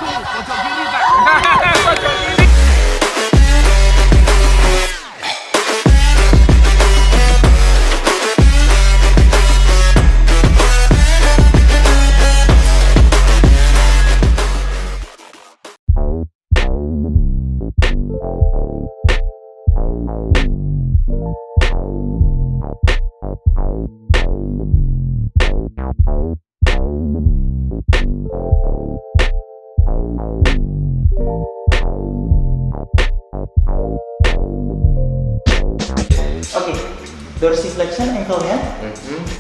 Pojok kiri tak? Pojok kiri. Oke, dorsiflexion ankle-nya,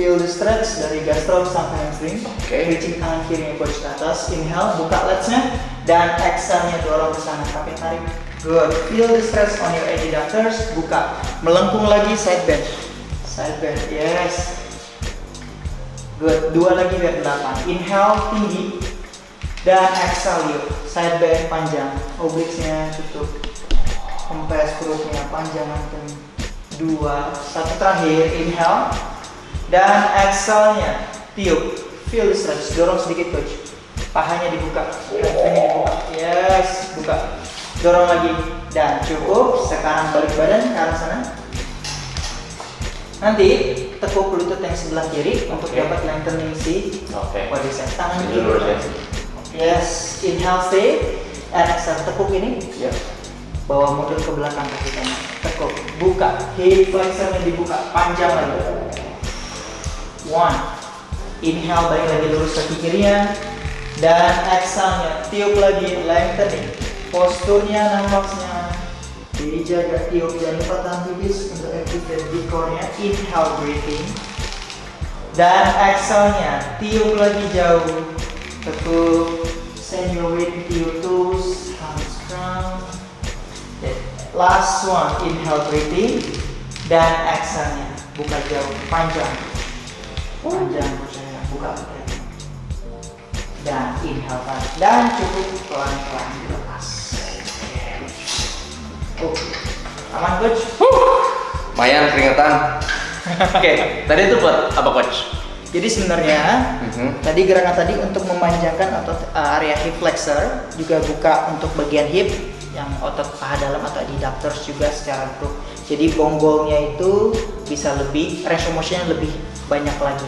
feel the stretch dari gastro sampai hamstring, reaching tangan kirinya coach ke atas, inhale, buka lats-nya, dan exhale-nya dorong ke sana sampai tarik. Good, feel the stretch on your adductors, buka, melengkung lagi side bend, yes. Good, dua lagi biar 8, inhale tinggi, dan exhale yuk, side bend panjang, obliques-nya tutup, kempes perutnya panjang nanti. 2, 1 terakhir, inhale dan exhale-nya tiup, feel the stretch, dorong sedikit coach, pahanya dibuka, yes, buka, dorong lagi dan cukup. Sekarang balik badan ke arah sana, nanti tekuk lutut yang sebelah kiri untuk dapat lengthening si quadriceps, tangan kiri, yes, inhale stay and exhale, tekuk ini, bawa mundur ke belakang kaki kanan, tekuk, buka, hip flexor-nya dibuka, panjang lagi. 1, inhale balik lagi lurus kaki kirinya, dan exhale-nya tiup lagi, lengthening, posturnya nafasnya dijaga, tiup, jangan lupa tahan tipis untuk activate di core-nya, inhale breathing, dan exhale-nya tiup lagi jauh, tekuk, send your weight into your toes, hamstring. Last one, inhale breathing, dan exhale-nya buka jauh, panjang, percaya, buka, dan inhale tarik, dan cukup, pelan-pelan dilepas. Aman coach? Lumayan keringetan. Oke, tadi itu buat apa coach? Jadi sebenarnya tadi gerakan tadi untuk memanjangkan otot area hip flexor, juga buka untuk bagian hip, yang otot paha dalam atau adductors juga secara grup. Jadi bonggolnya itu bisa lebih, range of motion-nya lebih banyak lagi.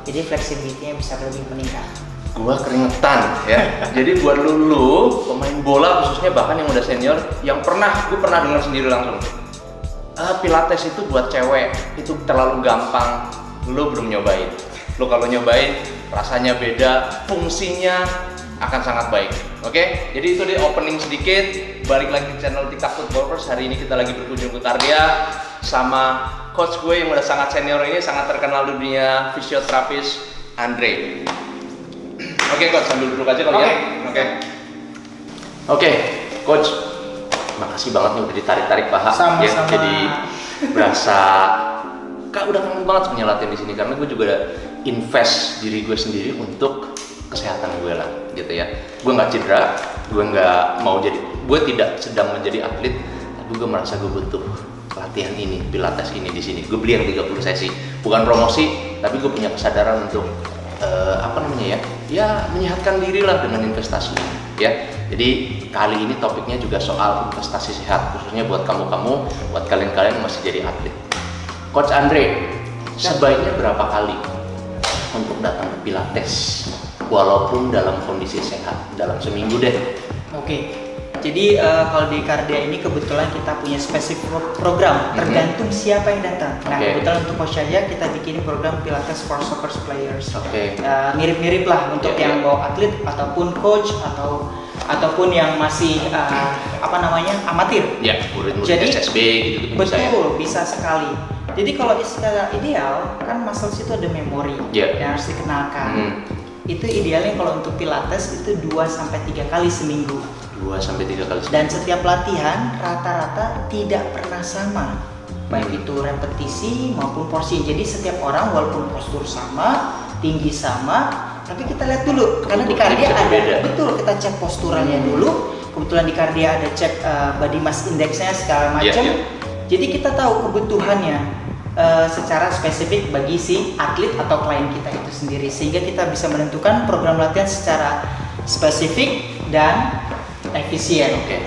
Jadi flexibility-nya bisa lebih meningkat. Gua keringetan ya. Jadi buat lu pemain bola khususnya, bahkan yang udah senior, yang gue pernah dengar sendiri langsung. Pilates itu buat cewek itu terlalu gampang. Lu belum nyobain. Lu kalau nyobain rasanya beda, fungsinya akan sangat baik. Oke, jadi itu di opening sedikit. Balik lagi ke channel TikTok Footballers. Hari ini kita lagi berkunjung ke Kardia sama coach gue yang udah sangat senior ini, sangat terkenal di dunia fisioterapis, Andre. Oke coach, sambil duduk aja kali ya. Oke, coach, makasih banget nih udah ditarik-tarik paha. Sama-sama. Jadi berasa udah kangen banget punya latihan di sini, karena gue juga udah invest diri gue sendiri untuk kesehatan gue lah, gitu ya. Gue nggak cedera, gue tidak sedang menjadi atlet, tapi gue merasa gue butuh latihan ini, pilates ini di sini. Gue beli yang 30 sesi, bukan promosi, tapi gue punya kesadaran untuk menyehatkan diri lah dengan investasi, ya. Jadi kali ini topiknya juga soal investasi sehat, khususnya buat kamu-kamu, buat kalian-kalian yang masih jadi atlet. Coach Andre, sebaiknya berapa kali untuk datang ke pilates, walaupun dalam kondisi sehat, dalam seminggu deh? Oke, jadi kalau di Kardia ini kebetulan kita punya spesifik program, tergantung siapa yang datang. Nah, kebetulan untuk coach aja kita bikin program Pilates for Soccer Players. Mirip-mirip lah untuk yang bawa atlet ataupun coach ataupun yang masih amatir. Ya, murid-murid jadi, SSB gitu betul, ya? Bisa sekali. Jadi kalau secara ideal kan muscles itu ada memori yang harus dikenalkan. Itu idealnya kalau untuk Pilates itu 2-3 kali seminggu. 2-3 kali seminggu. Dan setiap latihan rata-rata tidak pernah sama, baik itu repetisi maupun porsi. Jadi setiap orang walaupun postur sama, tinggi sama, tapi kita lihat dulu karena di Kardia ada kita cek posturalnya dulu. Kebetulan di Kardia ada cek body mass index-nya segala macam. Jadi kita tahu kebutuhannya secara spesifik bagi si atlet atau klien kita itu sendiri, sehingga kita bisa menentukan program latihan secara spesifik dan efisien. Oke.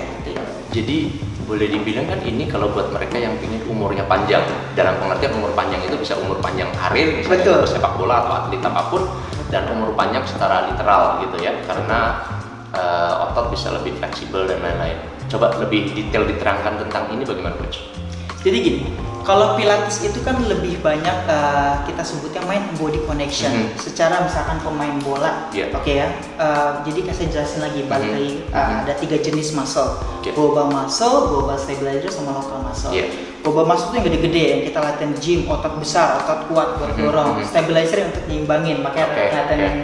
Jadi boleh dibilang kan ini kalau buat mereka yang ingin umurnya panjang, dalam pengertian umur panjang itu bisa umur panjang karir, misalnya sepak bola atau atlet apapun, dan umur panjang secara literal gitu ya, karena otot bisa lebih fleksibel dan lain-lain. Coba lebih detail diterangkan tentang ini bagaimana coach? Jadi gini, kalau Pilates itu kan lebih banyak kita sebutnya mind body connection. Secara misalkan pemain bola, oke ya. Jadi saya jelasin lagi balik lagi ada 3 jenis muscle, global muscle, global stabilizer, sama local muscle. Global muscle itu yang gede-gede yang kita latihan gym, otot besar, otot kuat buat dorong. Stabilizer yang untuk nyimbangin, makanya latihan yang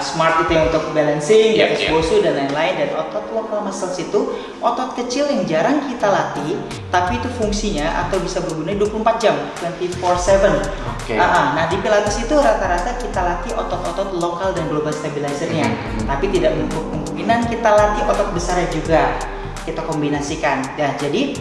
smart itu yang untuk balancing, bosu dan lain-lain. Dan otot local muscles itu otot kecil yang jarang kita latih, tapi itu fungsinya atau bisa berguna 24 jam, 24/7. Nah di Pilates itu rata-rata kita latih otot-otot lokal dan global stabilizernya, tapi tidak menutup kemungkinan kita latih otot besarnya juga. Kita kombinasikan. Nah jadi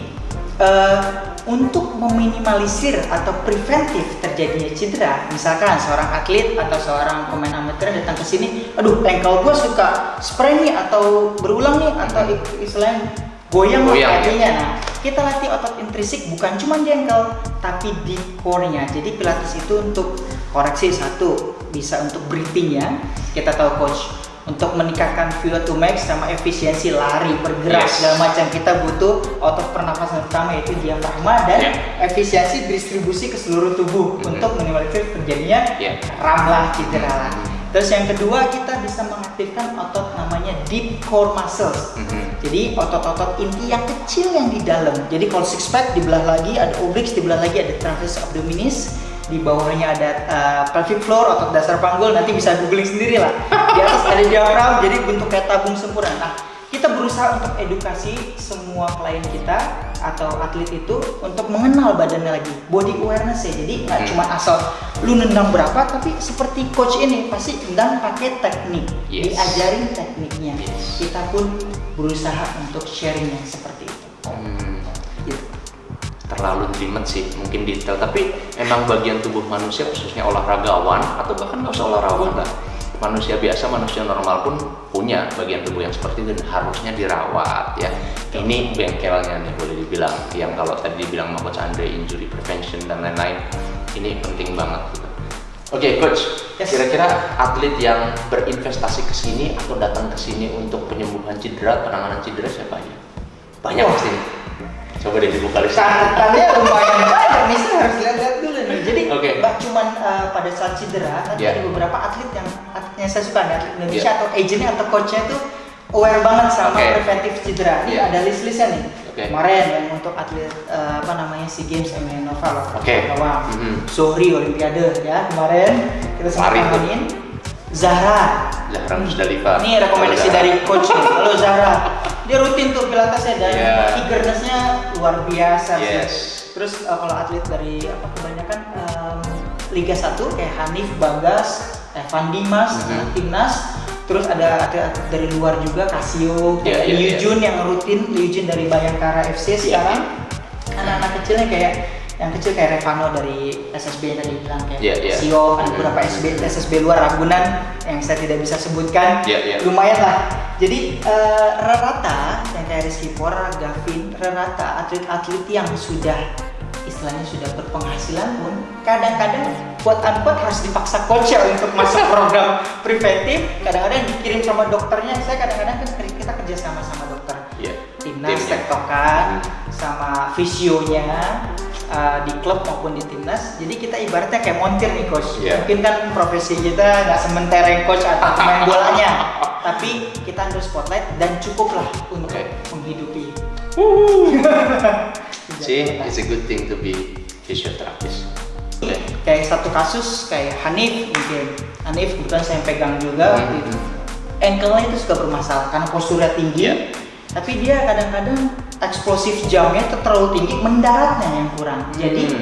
untuk meminimalisir atau preventif terjadinya cedera, misalkan seorang atlet atau seorang pemain amatir datang ke sini, aduh ankle gue suka sprain nih atau berulang nih atau istilahnya goyang kakinya. Nah, kita latih otot intrinsik bukan cuma di ankle tapi di core-nya. Jadi Pilates itu untuk koreksi satu, bisa untuk breathing-nya. Kita tahu coach, untuk meningkatkan VO2 max sama efisiensi lari, bergerak segala macam, kita butuh otot pernafasan utama yaitu diafragma dan efisiensi distribusi ke seluruh tubuh untuk minimalisir terjadinya ramlah, cedera lah. Terus yang kedua, kita bisa mengaktifkan otot namanya deep core muscles. Jadi otot-otot inti yang kecil yang di dalam. Jadi kalau six pack dibelah lagi, ada obliques dibelah lagi, ada transverse abdominis. Di bawahnya ada pelvic floor, otot dasar panggul, nanti bisa googling sendiri lah. Di atas ada diafragma, jadi bentuk kayak tabung sempurna. Nah, kita berusaha untuk edukasi semua klien kita atau atlet itu untuk mengenal badannya lagi, body awareness ya. Jadi nggak cuma asal lu nendang berapa, tapi seperti coach ini pasti nendang pakai teknik, diajarin tekniknya. Kita pun berusaha untuk sharing yang seperti itu. Terlalu jelimet sih, mungkin detail, tapi emang bagian tubuh manusia khususnya olahragawan atau bahkan nggak usah olahragawan lah, manusia biasa, manusia normal pun punya bagian tubuh yang seperti itu dan harusnya dirawat ya. Ini bengkelnya nih boleh dibilang, yang kalau tadi dibilang sama Coach Andre, injury prevention dan lain-lain, ini penting banget gitu. Oke, Coach, kira-kira atlet yang berinvestasi ke sini atau datang ke sini untuk penyembuhan cedera, penanganan cedera siapa aja? Banyak pasti nih. Coba deh dibuka list. Catatannya lumayan banyak, misalnya harus lihat-lihat dulu nih. Jadi nggak cuman pada saat cedera, tapi ada beberapa atlet yang saya suka nih, atlet Indonesia atau agentnya atau coachnya tuh aware banget sama preventif cedera. Ini ada list-listnya nih. Kemarin yang untuk atlet SEA Games Emiliano Nova, Zohri Olimpiade ya kemarin kita sempat ngomongin. Zahra Musdalifah. Ini rekomendasi dari coach nih. Halo Zahra. Dia rutin tuh pilatesnya dan eagerness-nya luar biasa sih. Terus kalau atlet dari kebanyakan Liga 1 kayak Hanif Bagas, Evan Dimas, timnas. Terus ada atlet dari luar juga, Casio, Liu Jun yang rutin, Liu Jun dari Bayangkara FC sekarang. Anak-anak kecilnya yang kecil kayak Revano dari SSB yang tadi bilang kayak Sio, ada beberapa SSB luar Ragunan yang saya tidak bisa sebutkan. Lumayan lah. Jadi rata-rata yang kayak Rizky Pora, Gavin, rata-rata atlet-atlet yang sudah istilahnya sudah berpenghasilan pun kadang-kadang quote-unquote harus dipaksa coach untuk masuk program preventif. Kadang-kadang dikirim sama dokternya. Saya kadang-kadang kan kita kerja sama dokter timnas, tektokan, sama fisionya di klub maupun di timnas. Jadi kita ibaratnya kayak montir nih coach. Mungkin kan profesi kita nggak sementereng coach atau pemain bolanya, tapi kita harus spotlight dan cukuplah untuk menghidupi. See, it's a good thing to be physiotherapist. Kayak satu kasus kayak Hanif mungkin. Hanif kebetulan saya pegang juga. Ankle-nya itu suka bermasalah karena posturnya tinggi. Tapi dia kadang-kadang eksplosif jamnya itu terlalu tinggi, mendaratnya yang kurang. Jadi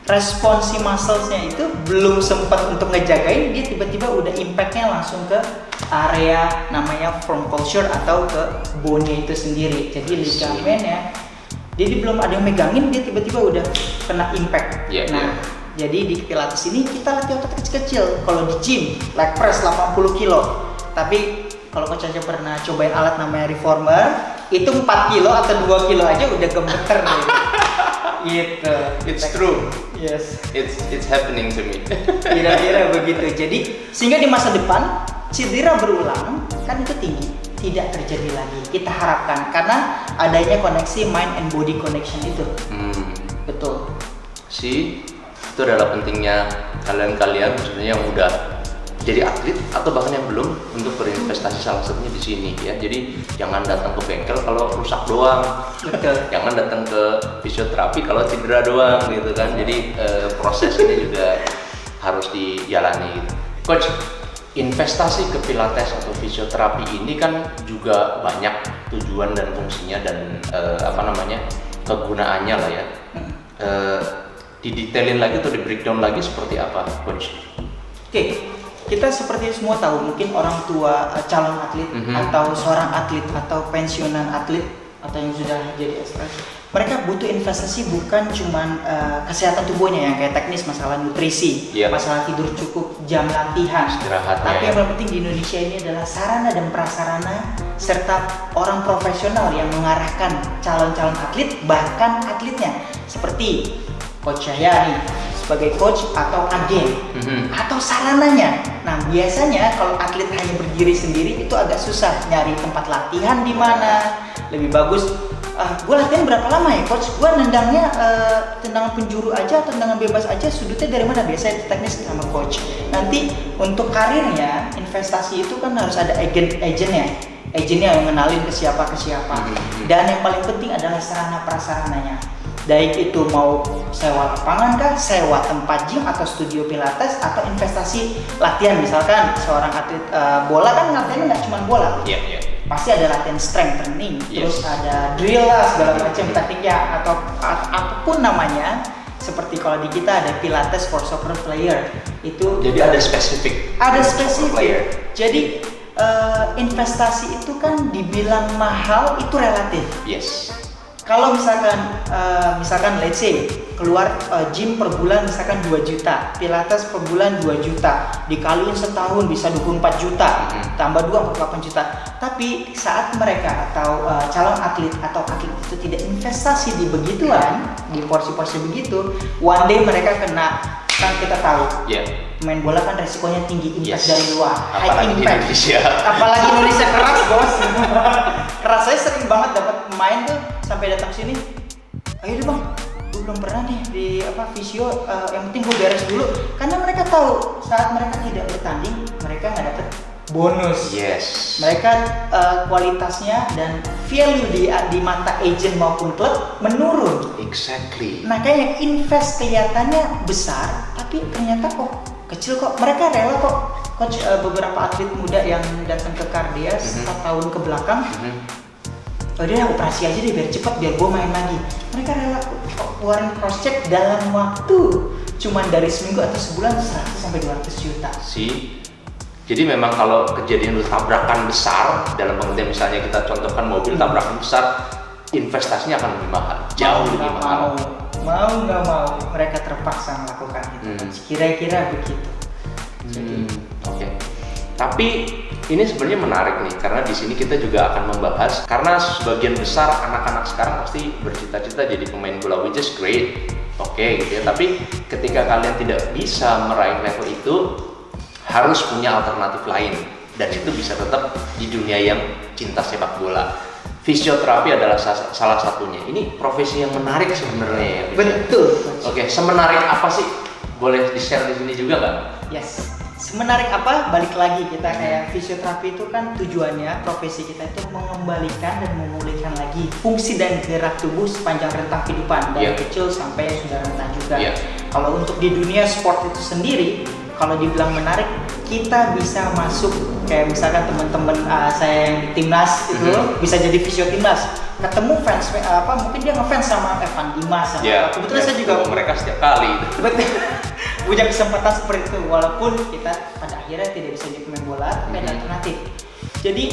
responsi muscles-nya itu belum sempat untuk ngejagain, dia tiba-tiba udah impact-nya langsung ke area namanya firm culture atau ke bone-nya itu sendiri. Jadi ligamennya, jadi belum ada yang megangin, dia tiba-tiba udah kena impact. Jadi di Pilates ini kita latih otot kecil-kecil. Kalau di gym, leg press 80 kilo. Tapi kalau Coach aja pernah cobain alat namanya reformer, itu 4 kilo atau 2 kilo aja udah gemeter gitu. It's true. Yes. It's happening to me. Kira-kira begitu. Jadi sehingga di masa depan cedera berulang kan itu tinggi, tidak terjadi lagi. Kita harapkan karena adanya koneksi mind and body connection itu. Betul. Itu adalah pentingnya kalian sebenarnya yang udah jadi atlet atau bahkan yang belum untuk berinvestasi salah satunya di sini ya. Jadi jangan datang ke bengkel kalau rusak doang. Betul. Jangan datang ke fisioterapi kalau cedera doang gitu kan. Jadi proses ini juga harus dijalani gitu. Coach, investasi ke pilates atau fisioterapi ini kan juga banyak tujuan dan fungsinya dan kegunaannya lah ya. Didetailin lagi atau di breakdown lagi seperti apa, Coach? Oke, kita seperti semua tahu mungkin orang tua calon atlet atau seorang atlet atau pensiunan atlet atau yang sudah jadi atlet, mereka butuh investasi bukan cuman kesehatan tubuhnya yang kayak teknis, masalah nutrisi, masalah tidur cukup, jam latihan, tapi yang paling penting di Indonesia ini adalah sarana dan prasarana serta orang profesional yang mengarahkan calon-calon atlet bahkan atletnya seperti Coach Cahyani sebagai coach atau agen atau sarananya. Nah biasanya kalau atlet hanya berdiri sendiri itu agak susah nyari tempat latihan di mana. Lebih bagus, gue latihan berapa lama ya coach? Gue nendangnya tendangan penjuru aja, tendangan bebas aja, sudutnya dari mana? Biasanya teknis sama coach. Nanti untuk karirnya investasi itu kan harus ada agennya yang mengenalin ke siapa. Dan yang paling penting adalah sarana prasarananya. Baik itu mau sewa lapangan kah, sewa tempat gym atau studio pilates atau investasi latihan. Misalkan seorang atlet bola kan latihannya nggak cuma bola, pasti ada latihan strength training, terus ada drill lah segala macam tekniknya atau apapun namanya. Seperti kalau di kita ada pilates for soccer player itu. Jadi ada spesifik. Jadi investasi itu kan dibilang mahal itu relatif. Kalau misalkan let's say keluar gym per bulan misalkan 2 juta, pilates per bulan 2 juta, dikaliin setahun bisa 24 juta, tambah 2 48 juta. Tapi saat mereka atau calon atlet atau atlet itu tidak investasi di begituan, di porsi-porsi begitu, one day mereka kena, kan kita tahu. Main bola kan resikonya tinggi, impact dari luar, high impact. Apalagi Indonesia keras bos. Keras, saya sering banget dapat pemain tuh sampai datang sini, ayo deh bang, gue belum pernah nih di fisio, yang penting gue beres dulu. Karena mereka tahu saat mereka tidak bertanding, mereka nggak dapet bonus. Mereka kualitasnya dan value di mata agent maupun klub menurun. Nah kayak invest kelihatannya besar, tapi ternyata kok kecil kok. Mereka rela kok, coach. Beberapa atlet muda yang datang ke Cardias 4 tahun ke belakang, udah operasi aja deh biar cepet, biar gue main lagi. Mereka rela keluarin cross check dalam waktu cuman dari seminggu atau sebulan 100 sampai 200 juta. Jadi memang kalau kejadian tabrakan besar, dalam pengertian misalnya kita contohkan mobil tabrakan besar, investasinya akan lebih mahal, jauh lebih mahal. Mau nggak mau mereka terpaksa melakukan itu. Kira-kira begitu. Tapi ini sebenarnya menarik nih, karena di sini kita juga akan membahas, karena sebagian besar anak-anak sekarang pasti bercita-cita jadi pemain bola, which is great, gitu ya. Tapi ketika kalian tidak bisa meraih level itu, harus punya alternatif lain, dan itu bisa tetap di dunia yang cinta sepak bola. Fisioterapi adalah salah satunya. Ini profesi yang menarik sebenarnya ya. Betul. Semenarik apa sih? Boleh di-share di sini juga nggak? Semenarik apa? Balik lagi kita kayak fisioterapi itu kan tujuannya profesi kita itu mengembalikan dan memulihkan lagi fungsi dan gerak tubuh sepanjang rentang kehidupan dari kecil sampai sudah rentah juga. Kalau untuk di dunia sport itu sendiri, kalau dibilang menarik, kita bisa masuk kayak misalkan teman-teman saya yang di timnas itu bisa jadi fisio timnas, ketemu fans mungkin dia ngefans sama Evan Dimas, kebetulan saya juga mereka setiap kali punya kesempatan seperti itu, walaupun kita pada akhirnya tidak bisa jadi pemain bola, tapi ada alternatif. Jadi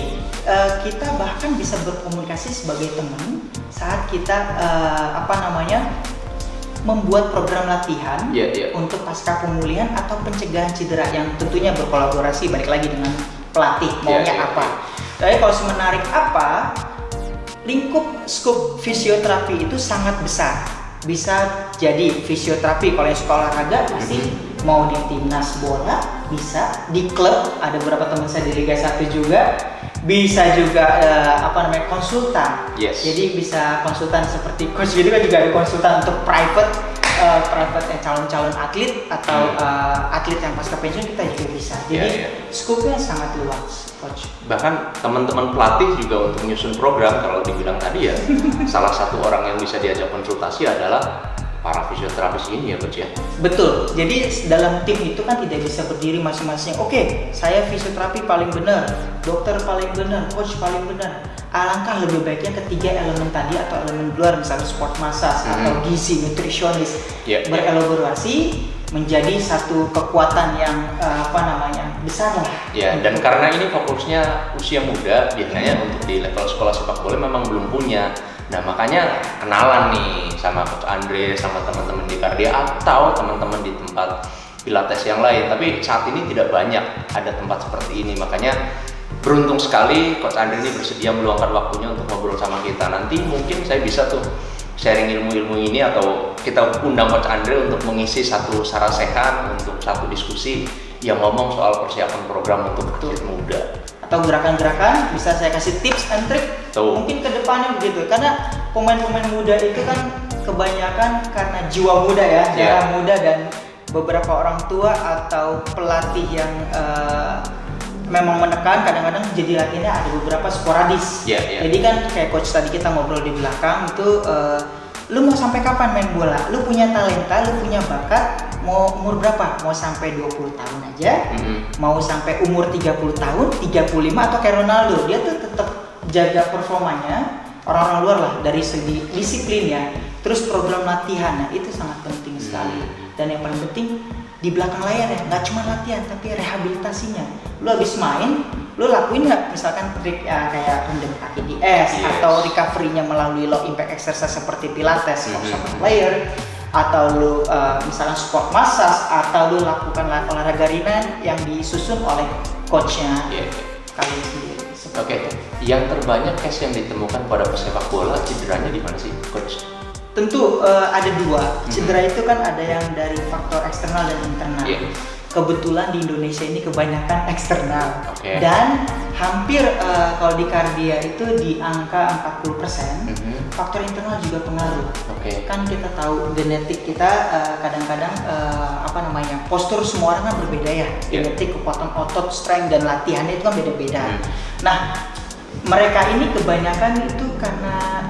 kita bahkan bisa berkomunikasi sebagai teman saat kita membuat program latihan untuk pasca pemulihan atau pencegahan cedera yang tentunya berkolaborasi balik lagi dengan pelatih maunya apa. Tapi kalau semenarik apa, lingkup scope fisioterapi itu sangat besar. Bisa jadi fisioterapi kalau yang suka olahraga pasti mau di timnas bola, bisa di klub, ada beberapa teman saya di Liga 1 juga, bisa juga konsultan. Yes. Jadi bisa konsultan seperti coach gitu kan, juga ada konsultan untuk private calon-calon atlet atau atlet yang pasca pensiun kita juga bisa. Jadi scope-nya sangat luas, coach. Bahkan teman-teman pelatih juga untuk menyusun program, kalau dibilang tadi ya, salah satu orang yang bisa diajak konsultasi adalah para fisioterapis ini ya coach ya. Betul. Jadi dalam tim itu kan tidak bisa berdiri masing-masing. Oke, saya fisioterapi paling benar, dokter paling benar, coach paling benar. Alangkah lebih baiknya ketiga elemen tadi atau elemen luar, misalnya sport massage atau gizi, nutrisionis, berelaborasi menjadi satu kekuatan yang besar lah. Ya, dan karena ini fokusnya usia muda, biasanya untuk di level sekolah sepak bola memang belum punya. Nah, makanya kenalan nih sama Coach Andre, sama teman-teman di Kardia atau teman-teman di tempat pilates yang lain. Tapi saat ini tidak banyak ada tempat seperti ini, makanya beruntung sekali Coach Andre ini bersedia meluangkan waktunya untuk ngobrol sama kita. Nanti mungkin saya bisa tuh sharing ilmu-ilmu ini, atau kita undang Coach Andre untuk mengisi satu sarasehan, untuk satu diskusi yang ngomong soal persiapan program untuk atlet muda. Atau gerakan-gerakan bisa saya kasih tips and trick. Mungkin kedepannya begitu, karena pemain-pemain muda itu kan kebanyakan karena jiwa muda ya, darah muda, dan beberapa orang tua atau pelatih yang memang menekan, kadang-kadang jadi latihannya ada beberapa sporadis. Jadi kan kayak coach tadi kita ngobrol di belakang itu, lu mau sampai kapan main bola? Lu punya talenta, lu punya bakat, mau umur berapa? Mau sampai 20 tahun aja, mau sampai umur 30 tahun, 35, atau kayak Ronaldo, dia tuh tetap jaga performanya, orang-orang luar lah, dari segi disiplin ya, terus program latihan, nah itu sangat penting sekali. Dan yang paling penting di belakang layar ya, nggak cuma latihan tapi rehabilitasinya. Lu habis main, lu lakuin nggak misalkan trik kayak rendam kaki di es, atau recovery-nya melalui low impact exercise seperti pilates, player, atau lu misalkan sport massage, atau lu lakukan olahraga ringan yang disusun oleh coachnya kalian sendiri. Oke. Yang terbanyak case yang ditemukan pada pesepak bola cederanya di mana sih, coach? Tentu ada dua. Cedera itu kan ada yang dari faktor eksternal dan internal. Kebetulan di Indonesia ini kebanyakan eksternal. Dan hampir kalau di Kardia itu di angka 40%, faktor internal juga pengaruh. Kan kita tahu genetik kita kadang-kadang postur semua orang kan berbeda ya. Genetik, kekuatan otot, strength, dan latihannya itu kan beda-beda. Nah, mereka ini kebanyakan itu karena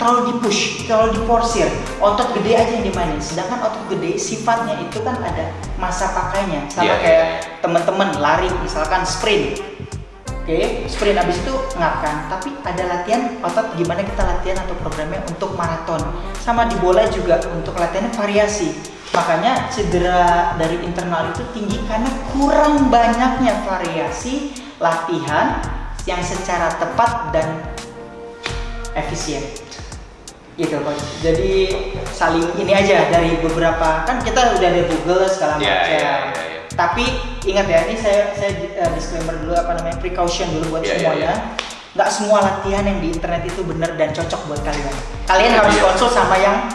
terlalu dipush, terlalu diporsir, otot gede aja yang dimainin. Sedangkan otot gede sifatnya itu kan ada masa pakainya, sama kayak teman-teman lari misalkan sprint. Sprint abis itu ngapkan, tapi ada latihan otot gimana kita latihan atau programnya untuk maraton. Sama di bola juga untuk latihannya variasi. Makanya cedera dari internal itu tinggi karena kurang banyaknya variasi latihan yang secara tepat dan efisien gitu coach. Jadi saling ini aja dari beberapa, kan kita udah ada Google segala macam. Tapi ingat ya, ini saya disclaimer dulu, precaution dulu buat semuanya. Nggak semua latihan yang di internet itu benar dan cocok buat kalian. Kalian harus konsul sama yang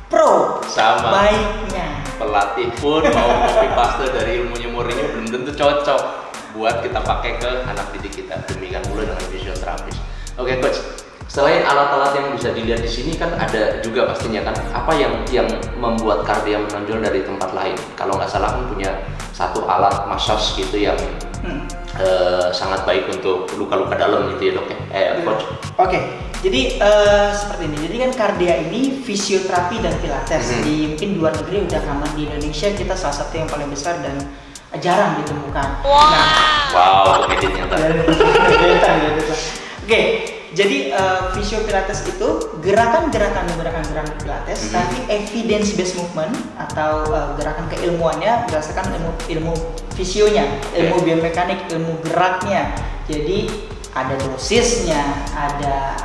pro. Sama baiknya pelatih pun mau copy paste dari ilmunya Mourinho belum tentu cocok buat kita pakai ke anak didik kita. Demikian pula dengan fisioterapis. Oke coach, selain alat-alat yang bisa dilihat di sini kan ada juga pastinya kan apa yang membuat Kardia menonjol dari tempat lain. Kalau nggak salah kan punya satu alat massage gitu yang sangat baik untuk luka-luka dalam gitu ya dok ya, coach. Jadi seperti ini. Jadi kan Kardia ini fisioterapi dan pilates. Di mungkin luar negeri udah common, di Indonesia kita salah satu yang paling besar dan jarang ditemukan. Editnya tadi. Jadi fisio pilates itu gerakan-gerakan pilates, tapi evidence based movement atau gerakan keilmuannya berdasarkan ilmu fisionya, ilmu biomekanik, ilmu geraknya. Jadi ada dosisnya, ada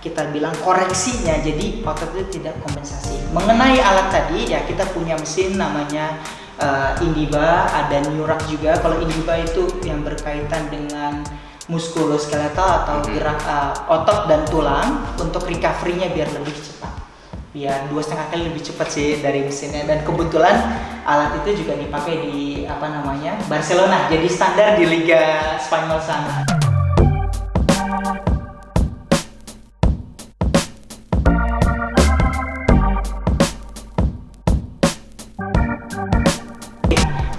kita bilang koreksinya, jadi otot itu tidak kompensasi. Mengenai alat tadi ya, kita punya mesin namanya Indiba, ada Neurak juga. Kalau Indiba itu yang berkaitan dengan muskuloskeletal atau gerak otot dan tulang untuk recovery-nya biar lebih cepat. Biar 2,5 kali lebih cepat sih dari mesinnya, dan kebetulan alat itu juga dipakai di Barcelona, jadi standar di Liga Spanyol sana.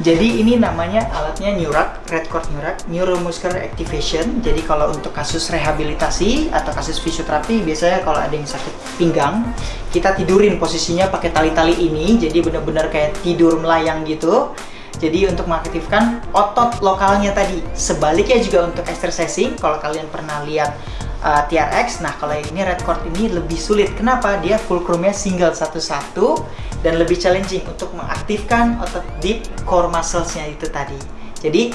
Jadi ini namanya alatnya NeuRAC, RedCord NeuRAC, Neuromuscular Activation. Jadi kalau untuk kasus rehabilitasi atau kasus fisioterapi, biasanya kalau ada yang sakit pinggang, kita tidurin posisinya pakai tali-tali ini. Jadi benar-benar kayak tidur melayang gitu. Jadi untuk mengaktifkan otot lokalnya tadi. Sebaliknya juga untuk exercising, kalau kalian pernah lihat TRX, nah kalau ini RedCord ini lebih sulit. Kenapa? Dia fulcrumnya single satu-satu dan lebih challenging untuk mengaktifkan otot deep core muscles-nya itu tadi. Jadi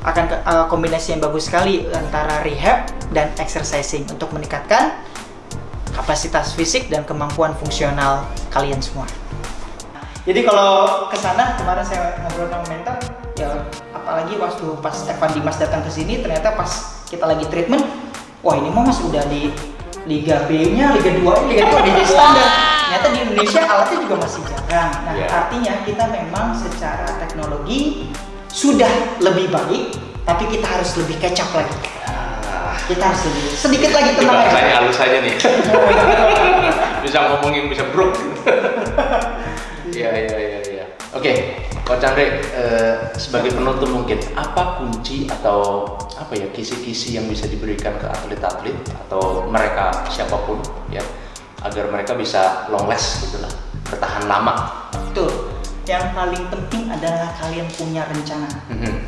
akan kombinasi yang bagus sekali antara rehab dan exercising untuk meningkatkan kapasitas fisik dan kemampuan fungsional kalian semua. Jadi kalau ke sana kemarin saya ngobrol sama mentor, ya apalagi waktu pas Evan Dimas datang ke sini, ternyata pas kita lagi treatment, wah ini mah mas udah di Liga B-nya, Liga 2, Liga 2 udah jadi standar. Ternyata di Indonesia alatnya juga masih jarang. Nah, artinya kita memang secara teknologi sudah lebih baik, tapi kita harus lebih catch up lagi. Kita harus lebih sedikit lagi tenang aja. Bahasanya halus aja nih. Bisa ngomongin, bisa brok. Iya. Oke, Coach Andre, sebagai penutup mungkin apa kunci atau kisi-kisi yang bisa diberikan ke atlet-atlet atau mereka siapapun ya, agar mereka bisa long last gitulah, bertahan lama. Betul. Yang paling penting adalah kalian punya rencana.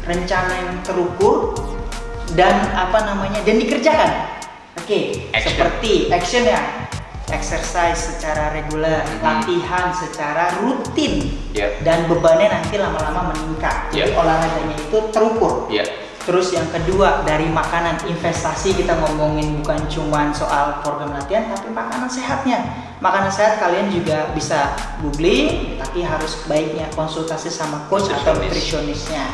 Rencana yang terukur dan dan dikerjakan. Oke, seperti action ya. Exercise secara reguler, latihan secara rutin, dan bebannya nanti lama-lama meningkat. Jadi olahraganya itu terukur. Terus yang kedua, dari makanan, investasi kita ngomongin bukan cuma soal program latihan, tapi makanan sehatnya. Makanan sehat kalian juga bisa googling, tapi harus baiknya konsultasi sama coach atau nutritionistnya.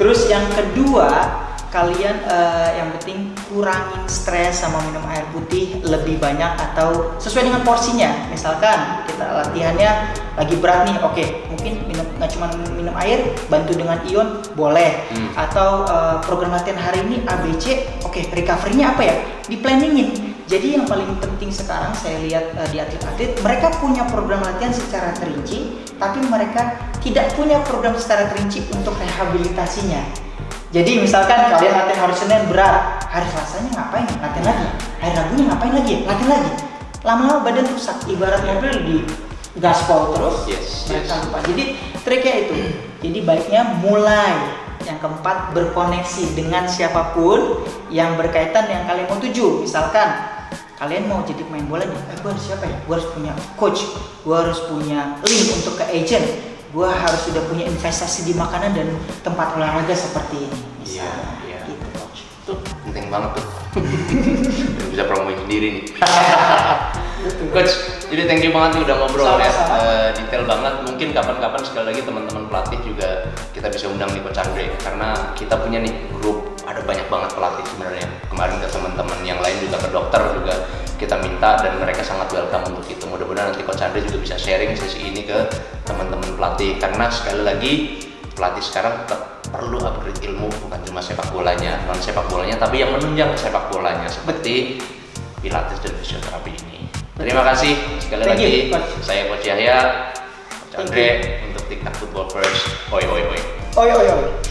Terus yang kedua, kalian yang penting kurangin stres sama minum air putih lebih banyak atau sesuai dengan porsinya. Misalkan kita latihannya lagi berat nih, oke, mungkin nggak cuma minum air, bantu dengan ion boleh. Atau program latihan hari ini ABC, oke, recovery-nya apa ya? Di-planningin. Jadi yang paling penting sekarang saya lihat di atlet-atlet, mereka punya program latihan secara terinci, tapi mereka tidak punya program secara terinci untuk rehabilitasinya. Jadi misalkan kalian latihan hari Senin berat, hari Selasanya ngapain? Latihan lagi. Hari Rabunya ngapain lagi? Latihan lagi. Lama-lama badan rusak, ibarat mobil di gaspol terus. Mereka lupa. Jadi triknya itu. Jadi baiknya mulai. Yang keempat, berkoneksi dengan siapapun yang berkaitan yang kalian mau tuju. Misalkan kalian mau jadi pemain bola nih, gue harus siapa ya? Gue harus punya coach, gue harus punya link untuk ke agent, gue harus sudah punya investasi di makanan dan tempat olahraga seperti ini. Iya. Gitu, coach. Tuh penting banget tuh. Bisa promoin sendiri nih. Coach, jadi thank you banget nih udah ngobrol ya. Detail banget. Mungkin kapan-kapan sekali lagi teman-teman pelatih juga kita bisa undang nih Coach Andre, karena kita punya nih grup, ada banyak banget pelatih sebenarnya. Kemarin ke teman-teman yang lain juga, ke dokter juga kita minta, dan mereka sangat welcome untuk itu. Mudah-mudahan nanti Coach Andre juga bisa sharing sesi ini ke teman-teman pelatih, karena sekali lagi pelatih sekarang tetap perlu upgrade ilmu, bukan cuma sepak bolanya, non sepak bolanya, tapi yang menunjang sepak bolanya seperti pilates dan fisioterapi ini. Terima kasih sekali lagi. Saya Coach Yahya, Coach Andre untuk TikTok Football First. Oi.